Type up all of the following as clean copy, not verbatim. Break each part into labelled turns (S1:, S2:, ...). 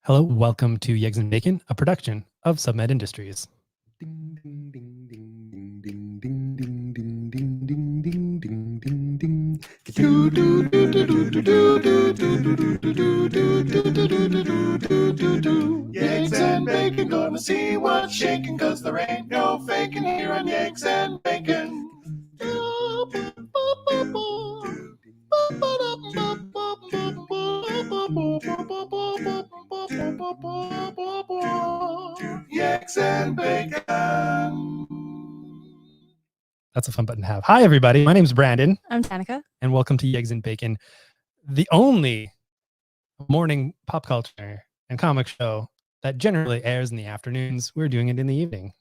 S1: Hello, welcome to Yegs and Bacon, a production of Submed Industries.
S2: Yegs and bacon, gonna see what's shaking, cause there ain't no faking here on Yegs and Bacon. Yegs and Bacon.
S1: That's a fun button to have. Hi, everybody. My name's Brandon.
S3: I'm Danica.
S1: And welcome to Yegs and Bacon, the only morning pop culture and comic show that generally airs in the afternoons. We're doing it in the evening.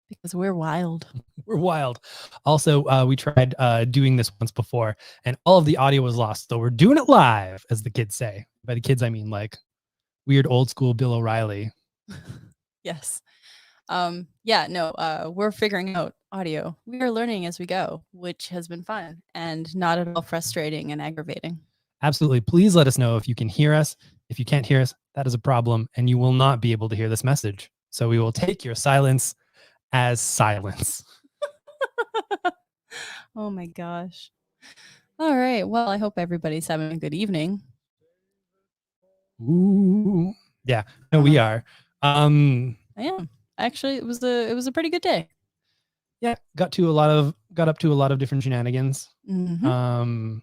S3: Because we're wild.
S1: We're wild. Also, we tried doing this once before, and all of the audio was lost. So we're doing it live, as the kids say. By the kids, I mean like weird old school Bill O'Reilly.
S3: Yes. We're figuring out audio. We are learning as we go, which has been fun and not at all frustrating and aggravating.
S1: Absolutely. Please let us know if you can hear us. If you can't hear us, that is a problem, and you will not be able to hear this message. So we will take your silence as silence.
S3: Oh my gosh. All right. Well, I hope everybody's having a good evening.
S1: Ooh. Yeah. No, we are.
S3: I am. Actually, it was a pretty good day.
S1: Yeah, got up to a lot of different shenanigans.
S3: Mm-hmm.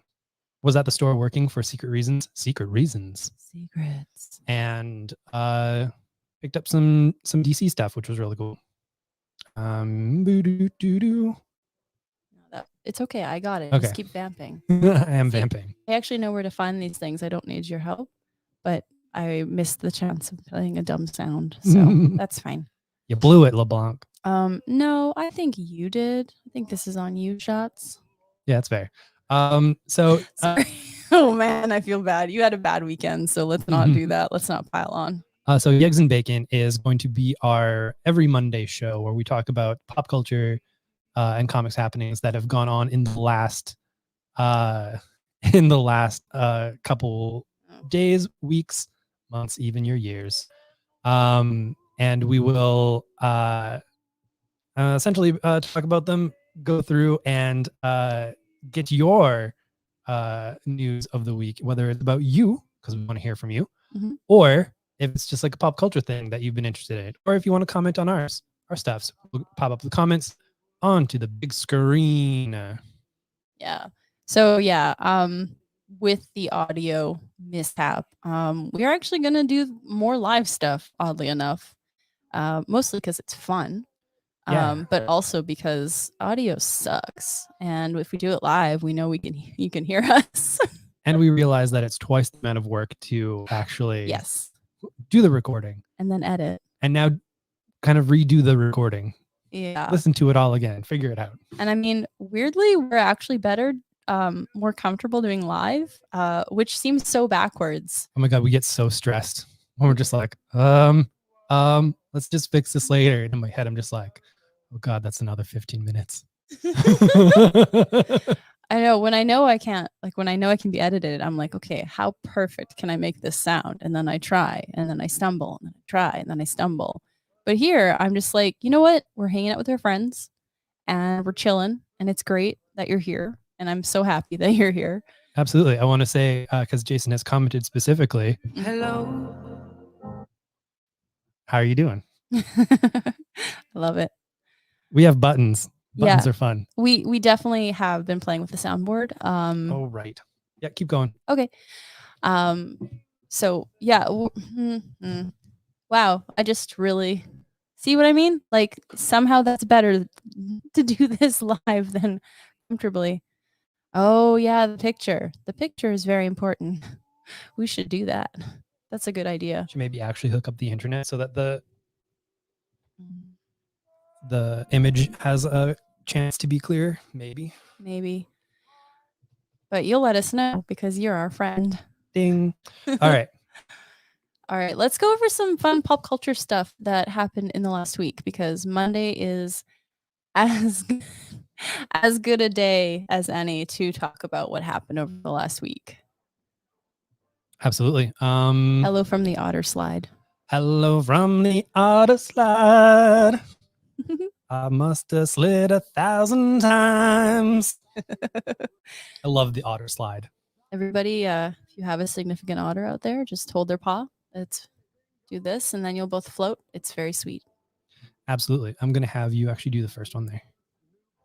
S1: Was at the store working for secret reasons. Secrets. And picked up some DC stuff, which was really cool.
S3: It's okay. I got it.
S1: Okay.
S3: Just keep vamping.
S1: I am vamping.
S3: I actually know where to find these things. I don't need your help, but I missed the chance of playing a dumb sound, so that's fine.
S1: You blew it, LeBlanc.
S3: No, I think you did. I think this is on you, Shots.
S1: Yeah, that's fair.
S3: Sorry. Oh man, I feel bad. You had a bad weekend, so let's not do that. Let's not pile on.
S1: So Yegs and Bacon is going to be our every Monday show where we talk about pop culture and comics happenings that have gone on in the last couple days, weeks, months, even your years. And we will essentially talk about them, go through and get your news of the week, whether it's about you, because we want to hear from you, or if it's just like a pop culture thing that you've been interested in, or if you want to comment on our stuffs, we'll pop up the comments onto the big screen.
S3: Yeah. So yeah, with the audio mishap, we are actually going to do more live stuff, oddly enough, mostly because it's fun. But also because audio sucks, and if we do it live, we know you can hear us.
S1: And we realize that it's twice the amount of work to actually do the recording
S3: and then edit,
S1: and now kind of redo the recording.
S3: Yeah,
S1: listen to it all again, figure it out.
S3: And I mean, weirdly, we're actually better, more comfortable doing live, which seems so backwards.
S1: Oh my god, we get so stressed when we're just like, let's just fix this later. And in my head, I'm just like, oh god, that's another 15 minutes.
S3: I know when I know I can be edited, I'm like, okay, how perfect can I make this sound? And then I try, and then I stumble, and then I try, and then I stumble. But here, I'm just like, you know what? We're hanging out with our friends, and we're chilling, and it's great that you're here, and I'm so happy that you're here.
S1: Absolutely. I want to say, because Jason has commented specifically,
S2: hello.
S1: How are you doing?
S3: I love it.
S1: We have buttons. Buttons are fun.
S3: We definitely have been playing with the soundboard.
S1: Oh, right. Yeah, keep going.
S3: Okay. So yeah. Wow. I just really see what I mean? Like somehow that's better to do this live than comfortably. Oh yeah, the picture. The picture is very important. We should do that. That's a good idea.
S1: Should maybe actually hook up the internet so that the image has a chance to be clear. Maybe.
S3: But you'll let us know because you're our friend.
S1: Ding. All right.
S3: All right. Let's go over some fun pop culture stuff that happened in the last week, because Monday is as good a day as any to talk about what happened over the last week.
S1: Absolutely.
S3: Hello from the Otter Slide.
S1: Hello from the auto slide. I must have slid 1,000 times. I love the otter slide.
S3: Everybody, if you have a significant otter out there, just hold their paw. Let's do this, and then you'll both float. It's very sweet.
S1: Absolutely. I'm going to have you actually do the first one there.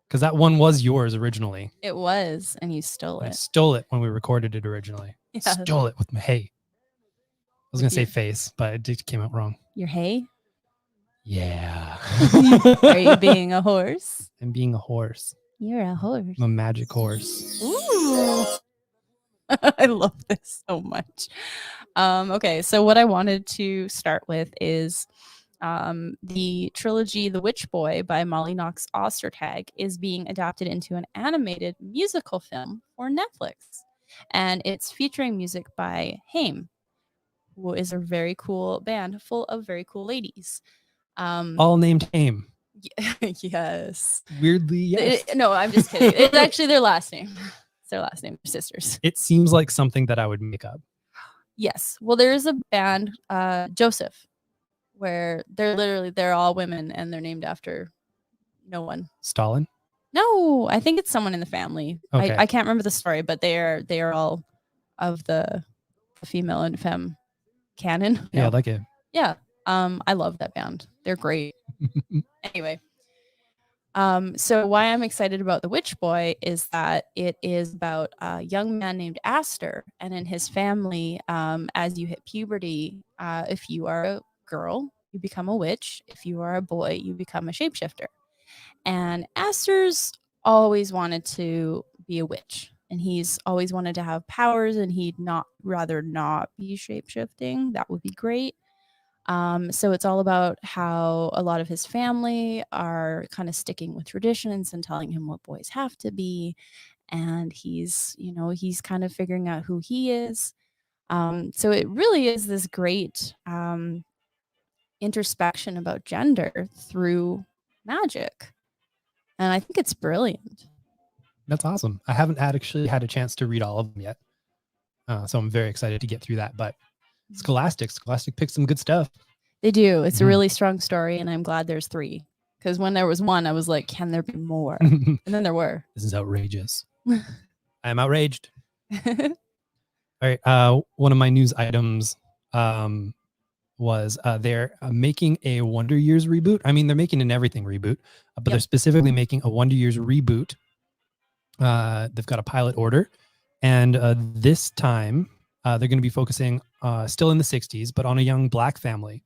S1: Because that one was yours originally.
S3: It was, and you stole
S1: I
S3: it.
S1: stole it when we recorded it originally.
S3: Yeah.
S1: Stole it with my hay. I was going to say
S3: Your-
S1: face, but it just came out wrong.
S3: Your hay?
S1: Yeah.
S3: Are you being a horse?
S1: I'm being a horse.
S3: You're a horse.
S1: I'm a magic horse.
S3: Ooh. I love this so much. Okay, so what I wanted to start with is the trilogy The Witch Boy by Molly Knox Ostertag is being adapted into an animated musical film for Netflix. And it's featuring music by Haim, who is a very cool band full of very cool ladies.
S1: All named Haim.
S3: Yes.
S1: Weirdly, yes.
S3: No, I'm just kidding. It's actually their last name. It's their last name. They're sisters.
S1: It seems like something that I would make up.
S3: Yes. Well, there is a band, Joseph, where they're all women and they're named after no one.
S1: Stalin?
S3: No, I think it's someone in the family.
S1: Okay.
S3: I can't remember the story, but they are all of the female and femme canon.
S1: Yeah, I
S3: No.
S1: like it.
S3: Yeah. I love that band. They're great. Anyway. So why I'm excited about The Witch Boy is that it is about a young man named Aster, and in his family, as you hit puberty, if you are a girl, you become a witch. If you are a boy, you become a shapeshifter. And Aster's always wanted to be a witch, and he's always wanted to have powers, and he'd rather not be shapeshifting. That would be great. So it's all about how a lot of his family are kind of sticking with traditions and telling him what boys have to be. And he's kind of figuring out who he is. So it really is this great introspection about gender through magic. And I think it's brilliant.
S1: That's awesome. I haven't actually had a chance to read all of them yet. So I'm very excited to get through that. But Scholastic picked some good stuff.
S3: They do. It's a
S1: Mhm.
S3: really strong story, and I'm glad there's 3. Because when there was 1, I was like, can there be more? And then there were.
S1: This is outrageous. I'm outraged. All right. One of my news items was they're making a Wonder Years reboot. I mean, they're making an everything reboot, but they're specifically making a Wonder Years reboot. They've got a pilot order, and this time they're going to be focusing still in the 60s, but on a young Black family,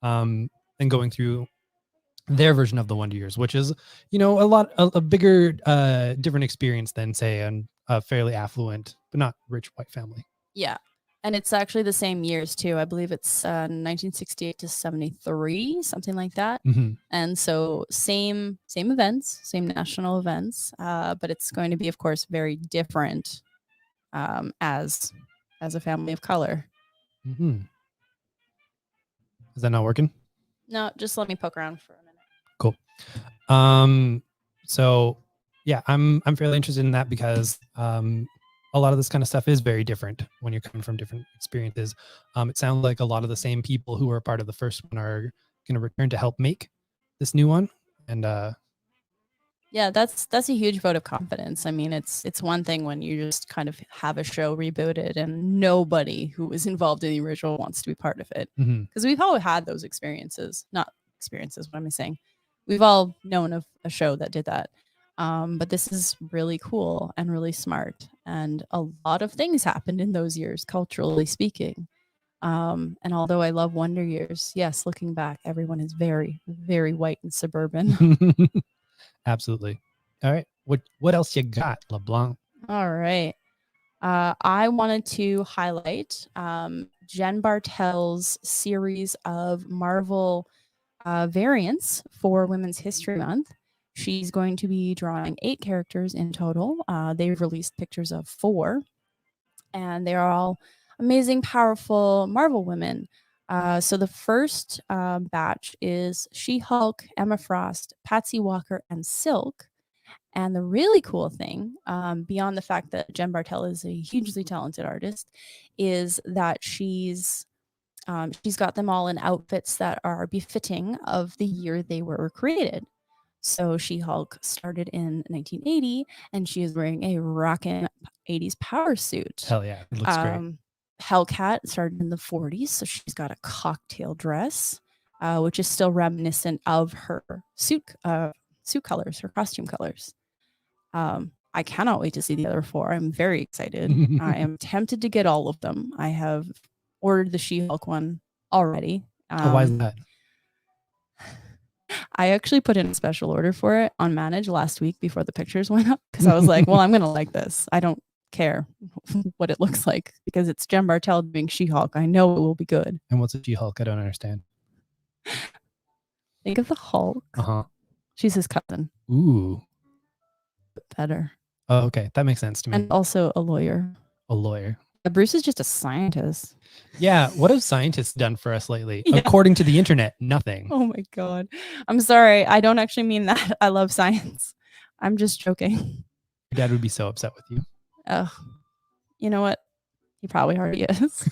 S1: and going through their version of the Wonder Years, which is, a bigger, different experience than, say, a fairly affluent but not rich white family.
S3: Yeah. And it's actually the same years too. I believe it's 1968 to 73, something like that.
S1: Mm-hmm.
S3: And so same events, same national events, but it's going to be, of course, very different as a family of color.
S1: Mm-hmm. Is that not working?
S3: No, just let me poke around for a minute.
S1: Cool. So yeah, I'm fairly interested in that because a lot of this kind of stuff is very different when you're coming from different experiences. It sounds like a lot of the same people who were part of the first one are going to return to help make this new one. And
S3: yeah, that's a huge vote of confidence. I mean, it's one thing when you just kind of have a show rebooted and nobody who was involved in the original wants to be part of it. Because we've all had those experiences. Not experiences, what am I saying? We've all known of a show that did that. But this is really cool and really smart. And a lot of things happened in those years, culturally speaking. And although I love Wonder Years, yes, looking back, everyone is very, very white and suburban.
S1: Absolutely. All right. What else you got, LeBlanc?
S3: All right. I wanted to highlight Jen Bartel's series of Marvel variants for Women's History Month. She's going to be drawing 8 characters in total. They've released pictures of 4, and they are all amazing, powerful Marvel women. So the first batch is She-Hulk, Emma Frost, Patsy Walker, and Silk. And the really cool thing, beyond the fact that Jen Bartel is a hugely talented artist, is that she's she's got them all in outfits that are befitting of the year they were created. So She-Hulk started in 1980, and she is wearing a rockin' 80s power suit.
S1: Hell yeah, it looks great.
S3: Hellcat started in the 40s, so she's got a cocktail dress, which is still reminiscent of her suit colors, her costume colors. I cannot wait to see the other 4. I'm very excited. I am tempted to get all of them. I have ordered the She-Hulk one already.
S1: Why is that?
S3: I actually put in a special order for it on Manage last week before the pictures went up, because I was like, well, I'm going to like this. I don't care what it looks like, because it's Jen Bartel doing She-Hulk. I know it will be good.
S1: And what's a She-Hulk? I don't understand.
S3: Think of the Hulk. She's his cousin.
S1: Ooh.
S3: But better.
S1: Oh, okay. That makes sense to me.
S3: And also a lawyer.
S1: A lawyer.
S3: Bruce is just a scientist.
S1: Yeah. What have scientists done for us lately? Yeah. According to the internet, nothing.
S3: Oh my God. I'm sorry. I don't actually mean that. I love science. I'm just joking.
S1: Your dad would be so upset with you.
S3: Oh, you know what? He probably already is.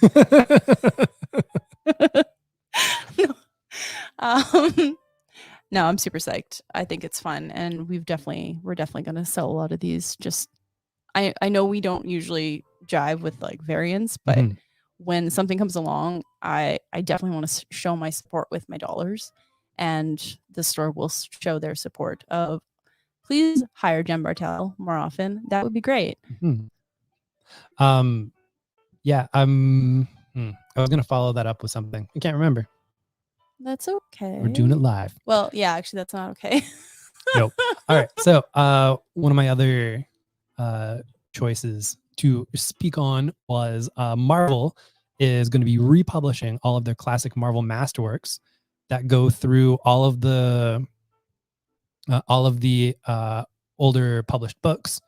S3: No, I'm super psyched. I think it's fun, and we're definitely going to sell a lot of these. Just, I know we don't usually jive with like variants, but when something comes along, I definitely want to show my support with my dollars, and the store will show their support of, please hire Jen Bartel more often. That would be great.
S1: Yeah, I was gonna follow that up with something. I can't remember.
S3: That's okay.
S1: We're doing it live.
S3: Well, yeah, actually, that's not okay.
S1: Nope. All right. So one of my other choices to speak on was Marvel is going to be republishing all of their classic Marvel masterworks that go through all of the older published books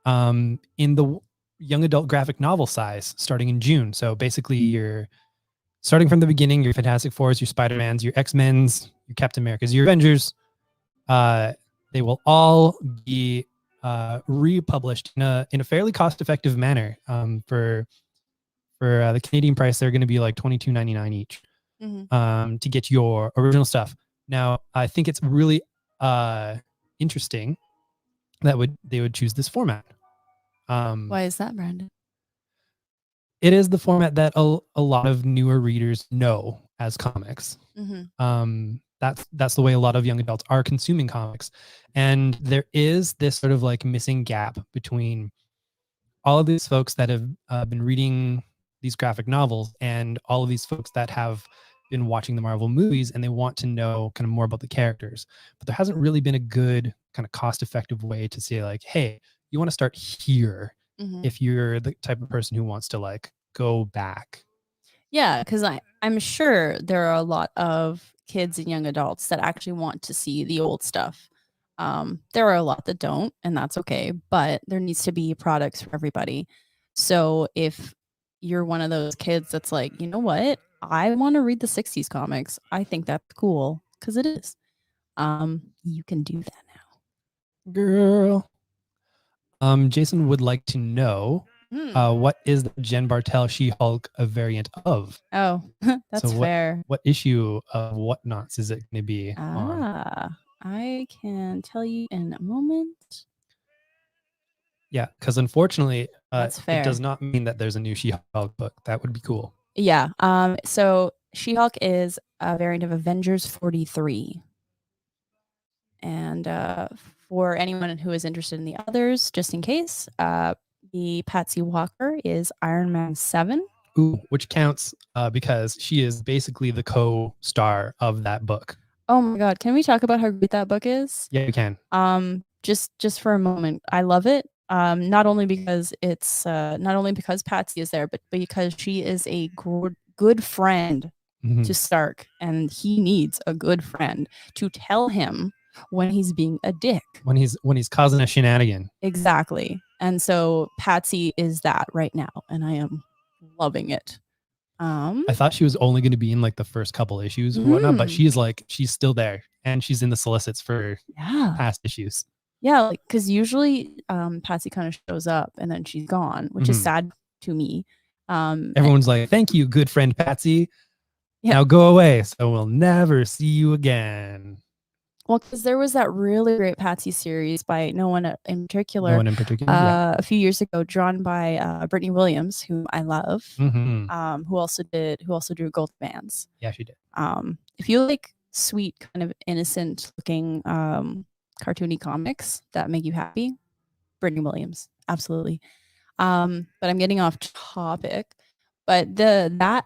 S1: in the young adult graphic novel size starting in June. So basically you're starting from the beginning, your Fantastic Fours, your Spider-Mans, your X-Men's, your Captain America's, your Avengers. They will all be republished in a fairly cost-effective manner. For the Canadian price, they're going to be like $22.99 each to get your original stuff. Now, I think it's really interesting that they would choose this format.
S3: Why is that, Brandon?
S1: It is the format that a lot of newer readers know as comics. That's the way a lot of young adults are consuming comics. And there is this sort of like missing gap between all of these folks that have been reading these graphic novels and all of these folks that have been watching the Marvel movies, and they want to know kind of more about the characters. But there hasn't really been a good kind of cost-effective way to say like, hey, you want to start here if you're the type of person who wants to like go back.
S3: Yeah, because I'm sure there are a lot of kids and young adults that actually want to see the old stuff. There are a lot that don't, and that's okay, but there needs to be products for everybody. So if you're one of those kids that's like, you know what, I want to read the 60s comics, I think that's cool, because it is. You can do that now.
S1: Girl. Jason would like to know what is the Jen Bartel She-Hulk a variant of?
S3: Oh, that's fair.
S1: What issue of Whatnots is it going to be on?
S3: I can tell you in a moment.
S1: Yeah, because unfortunately,
S3: that's fair.
S1: It does not mean that there's a new She-Hulk book. That would be cool.
S3: Yeah. So She-Hulk is a variant of Avengers 43. And for anyone who is interested in the others, just in case, the Patsy Walker is Iron Man 7.
S1: Ooh, which counts because she is basically the co-star of that book.
S3: Oh my God. Can we talk about how great that book is?
S1: Yeah, we can.
S3: Just for a moment. I love it. Not only because Patsy is there, but because she is a good friend to Stark, and he needs a good friend to tell him when he's being a dick,
S1: when he's causing a shenanigan.
S3: Exactly. And so Patsy is that right now, and I am loving it.
S1: I thought she was only going to be in like the first couple issues or whatnot, but she's still there, and she's in the solicits for past issues.
S3: Yeah, like because usually Patsy kind of shows up and then she's gone, which is sad to me.
S1: Everyone's like, "Thank you, good friend Patsy."
S3: Yeah.
S1: Now go away, so we'll never see you again.
S3: Well, because there was that really great Patsy series by no one in particular.
S1: No one in particular. Yeah.
S3: A few years ago, drawn by Brittany Williams, whom I love.
S1: Mhm.
S3: Who also drew Gold Bands.
S1: Yeah, she did.
S3: If you like sweet, kind of innocent looking cartoony comics that make you happy, Brittany Williams, absolutely. But I'm getting off topic. But that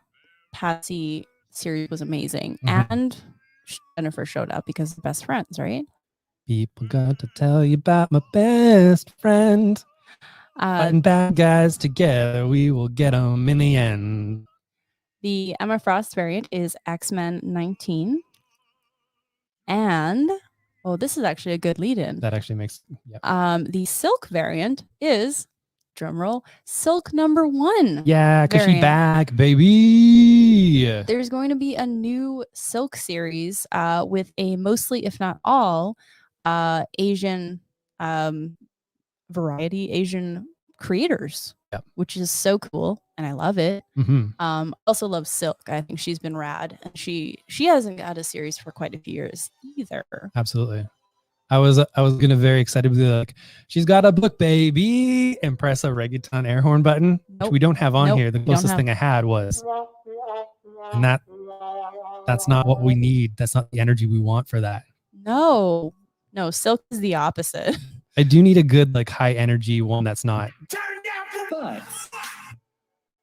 S3: Patsy series was amazing, and Jennifer showed up because they're best friends, right?
S1: People got to tell you about my best friend. Fighting bad guys together, we will get them in the end.
S3: The Emma Frost variant is X-Men 19. And, oh, this is actually a good lead-in.
S1: That actually makes,
S3: the Silk variant is, drumroll, Silk number 1.
S1: Yeah, because she's back, baby.
S3: There's going to be a new Silk series with a mostly, if not all, Asian variety, Asian creators, which is so cool, and I love it. Also love Silk. I think she's been rad, and she hasn't had a series for quite a few years either.
S1: Absolutely. I was gonna very excited to be like, she's got a book, baby, and press a reggaeton air horn button, which we don't have on here. The closest thing I had was, and that's not what we need. That's not the energy we want for that.
S3: No, Silk is the opposite.
S1: I do need a good like high energy one that's not.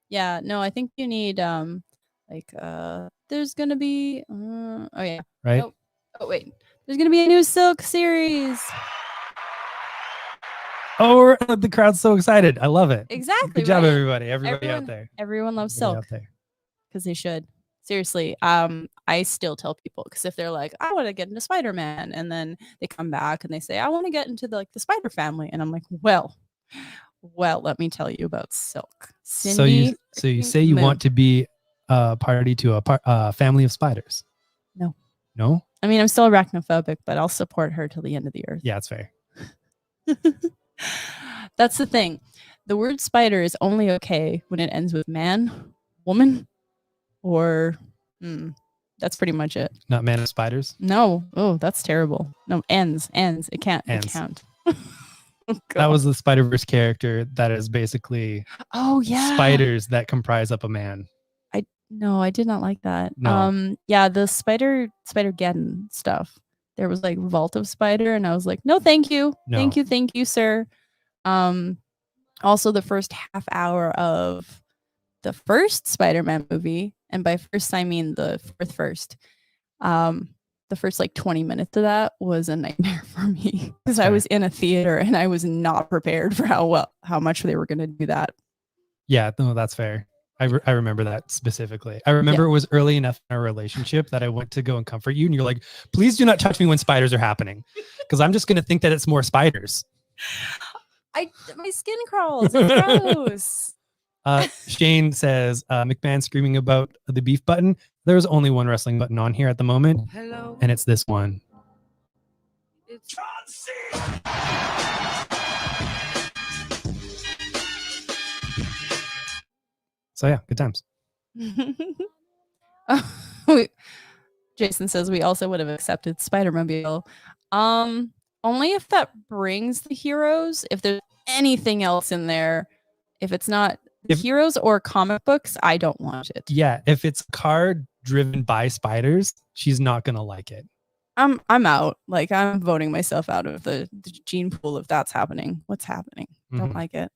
S3: Yeah, no, I think you need there's gonna be oh yeah.
S1: Right?
S3: Oh wait. There's gonna be a new Silk series.
S1: Oh, the crowd's so excited. I love it.
S3: Exactly.
S1: Good job, everybody. Everybody out there.
S3: Everyone loves Silk. Because they should. Seriously. I still tell people, because if they're like, I want to get into Spider-Man, and then they come back and they say, I want to get into the Spider Family, and I'm like, well, let me tell you about Silk. Cindy,
S1: so you say you want to be a party to a family of spiders? No.
S3: I mean, I'm still arachnophobic, but I'll support her till the end of the earth.
S1: Yeah, it's fair.
S3: That's the thing. The word spider is only okay when it ends with man, woman, or that's pretty much it.
S1: Not man of spiders?
S3: No. Oh, that's terrible. No, ends. It can't.
S1: Ends.
S3: It can't.
S1: That was the Spider-Verse character that is basically spiders that comprise up a man.
S3: No, I did not like that.
S1: No.
S3: Yeah, the Spider-Geddon stuff. There was like Vault of Spider, and I was like, no, thank you.
S1: No.
S3: Thank you, sir. Also the first half hour of the first Spider-Man movie, and by first I mean the first. The first like 20 minutes of that was a nightmare for me, because I was in a theater and I was not prepared for how much they were going to do that.
S1: Yeah, no, that's fair. I remember that specifically. I remember it was early enough in our relationship that I went to go and comfort you, and you're like, please do not touch me when spiders are happening, because I'm just going to think that it's more spiders.
S3: My skin crawls. It's gross.
S1: Shane says, McMahon screaming about the beef button. There's only one wrestling button on here at the moment.
S4: Hello.
S1: And it's this one.
S4: It's John C.
S1: So yeah, good times.
S3: Jason says we also would have accepted Spider-Mobile. Only if that brings the heroes. If there's anything else in there, if it's not heroes or comic books, I don't want it.
S1: Yeah, if it's a car driven by spiders, she's not gonna like it.
S3: I'm out. Like, I'm voting myself out of the gene pool if that's happening. What's happening? Don't like it.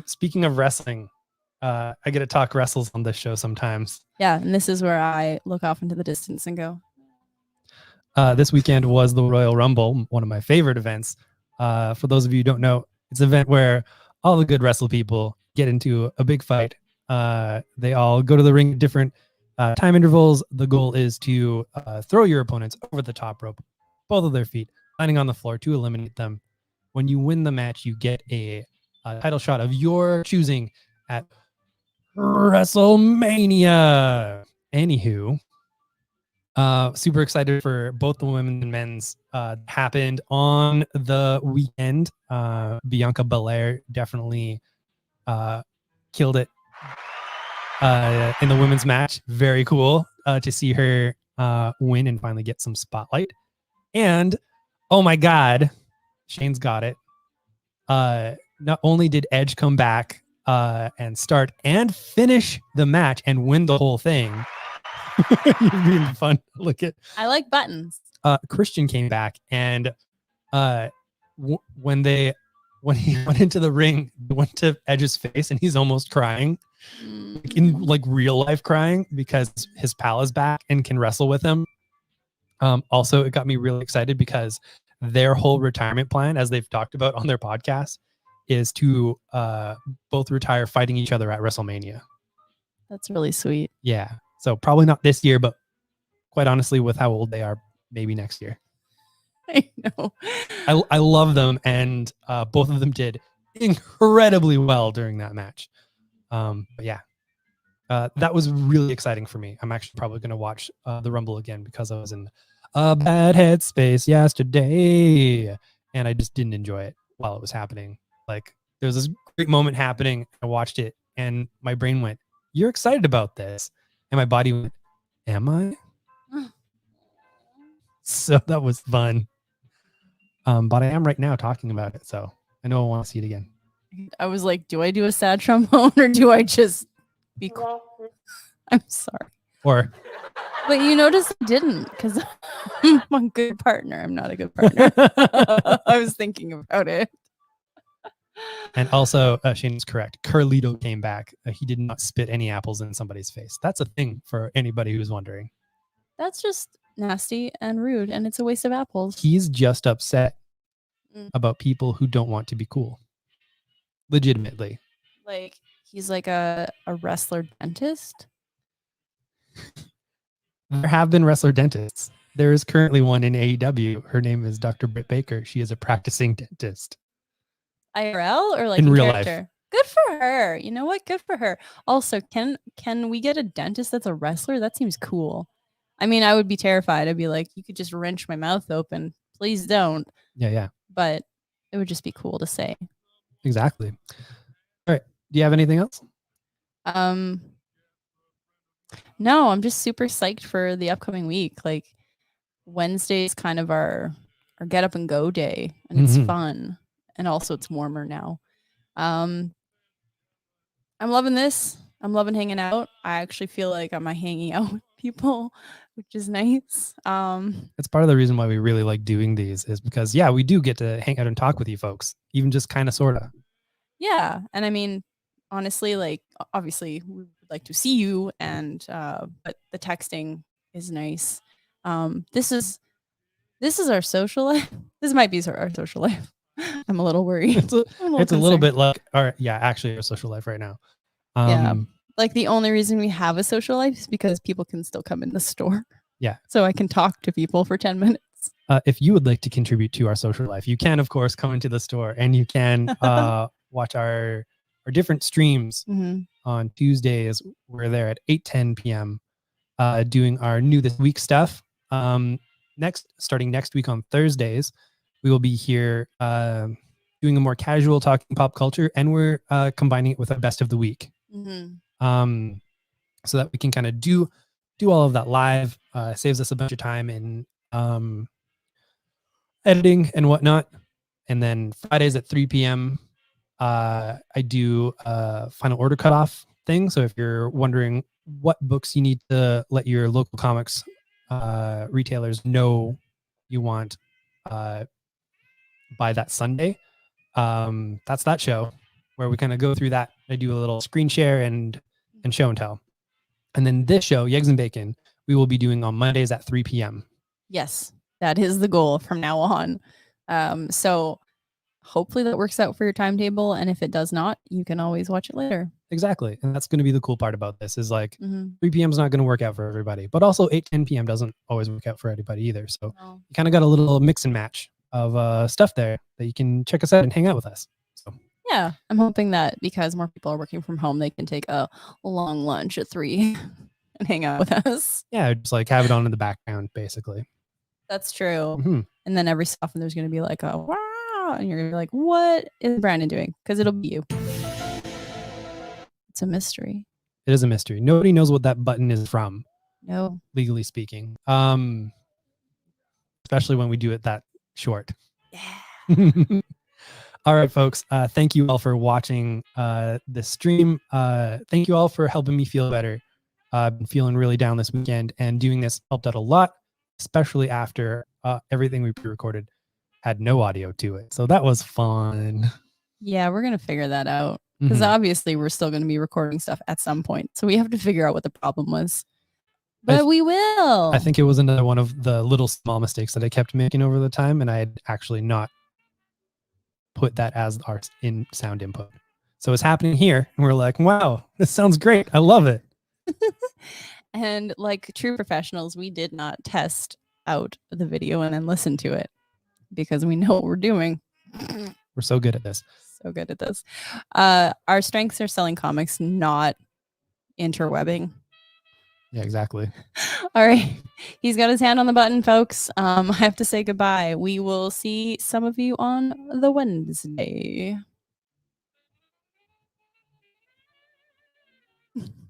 S1: Speaking of wrestling, I get to talk wrestles on this show sometimes.
S3: Yeah, and this is where I look off into the distance and go.
S1: This weekend was the Royal Rumble, one of my favorite events. For those of you who don't know, it's an event where all the good wrestle people get into a big fight. They all go to the ring at different time intervals. The goal is to throw your opponents over the top rope, both of their feet, landing on the floor to eliminate them. When you win the match, you get a title shot of your choosing at WrestleMania. Anywho, super excited for both the women and men's. Happened on the weekend. Bianca Belair definitely killed it. in the women's match. Very cool to see her win and finally get some spotlight. And oh my God, Shane's got it. Not only did Edge come back and start and finish the match and win the whole thing. You're being fun to look at.
S3: I like buttons.
S1: Christian came back and when he went into the ring, they went to Edge's face and he's almost crying, like in like real life crying because his pal is back and can wrestle with him. Also, it got me really excited because their whole retirement plan, as they've talked about on their podcast, is to both retire fighting each other at WrestleMania.
S3: That's really sweet.
S1: Yeah. So probably not this year, but quite honestly, with how old they are, maybe next year.
S3: I know.
S1: I love them, and both of them did incredibly well during that match. But yeah, that was really exciting for me. I'm actually probably going to watch the Rumble again because I was in a bad headspace yesterday, and I just didn't enjoy it while it was happening. Like there was this great moment happening. I watched it, and my brain went, "You're excited about this," and my body went, "Am I?" So that was fun. But I am right now talking about it, so I know I want to see it again.
S3: I was like, do I do a sad trombone or do I just be cool? I'm sorry.
S1: Or
S3: But you notice I didn't because I'm a good partner. I'm not a good partner. I was thinking about it.
S1: and also Shane's correct. Carlito came back. He did not spit any apples in somebody's face. That's a thing for anybody who's wondering.
S3: That's just nasty and rude, and it's a waste of apples.
S1: He's just upset about people who don't want to be cool. Legitimately.
S3: Like he's like a wrestler dentist.
S1: There have been wrestler dentists. There is currently one in AEW. Her name is Dr. Britt Baker. She is a practicing dentist.
S3: IRL or like
S1: in real
S3: character?
S1: life.
S3: Good for her. You know what? Good for her. Also, can we get a dentist that's a wrestler? That seems cool. I mean, I would be terrified. I'd be like, you could just wrench my mouth open. Please don't.
S1: Yeah.
S3: But it would just be cool to say.
S1: Exactly. All right. Do you have anything else?
S3: No, I'm just super psyched for the upcoming week. Like Wednesday is kind of our get up and go day, and it's fun. And also it's warmer now. I'm loving this. I'm loving hanging out. I actually feel like I'm hanging out with people, which is nice.
S1: It's part of the reason why we really like doing these is because, yeah, we do get to hang out and talk with you folks, even just kind of, sort of.
S3: Yeah. And I mean, honestly, like, obviously we would like to see you and, but the texting is nice. This is our social life. This might be our social life. I'm a little worried.
S1: It's a little bit like, actually our social life right now.
S3: Yeah. Like the only reason we have a social life is because people can still come in the store.
S1: Yeah.
S3: So I can talk to people for 10 minutes.
S1: If you would like to contribute to our social life, you can, of course, come into the store and you can watch our different streams on Tuesdays. We're there at 8:10 p.m. Doing our new this week stuff. Starting next week on Thursdays, we will be here doing a more casual talking pop culture, and we're combining it with a best of the week. So that we can kind of do all of that live. Saves us a bunch of time in editing and whatnot. And then Fridays at 3 p.m. I do a final order cutoff thing. So if you're wondering what books you need to let your local comics retailers know you want by that Sunday, that's that show where we kind of go through that. I do a little screen share and show and tell. And then this show, Yegs and Bacon, we will be doing on Mondays at 3 p.m.
S3: Yes, that is the goal from now on. So hopefully that works out for your timetable. And if it does not, you can always watch it later.
S1: Exactly. And that's going to be the cool part about this is like 3 p.m. is not going to work out for everybody, but also 8:10 p.m. doesn't always work out for everybody either. So you kind of got a little mix and match of stuff there that you can check us out and hang out with us. So
S3: yeah, I'm hoping that because more people are working from home, they can take a long lunch at 3 and hang out with us.
S1: Yeah, just like have it on in the background, basically.
S3: That's true. And then every so often there's going to be like a wow, and you're going to be like, what is Brandon doing? Because it'll be you. It's a mystery.
S1: It is a mystery. Nobody knows what that button is from,
S3: No.
S1: legally speaking. Especially when we do it that short.
S3: Yeah.
S1: All right, folks. Thank you all for watching this stream. Thank you all for helping me feel better. I've been feeling really down this weekend, and doing this helped out a lot, especially after everything we pre-recorded had no audio to it. So that was fun.
S3: Yeah, we're gonna figure that out because obviously we're still gonna be recording stuff at some point. So we have to figure out what the problem was. But we will.
S1: I think it was another one of the little small mistakes that I kept making over the time, and I had actually not put that as our in sound input. So it's happening here, and we're like, wow, this sounds great. I love it.
S3: And like true professionals, we did not test out the video and then listen to it because we know what we're doing.
S1: We're so good at this.
S3: So good at this. Our strengths are selling comics, not interwebbing.
S1: Yeah, exactly.
S3: All right. He's got his hand on the button, folks. I have to say goodbye. We will see some of you on the Wednesday.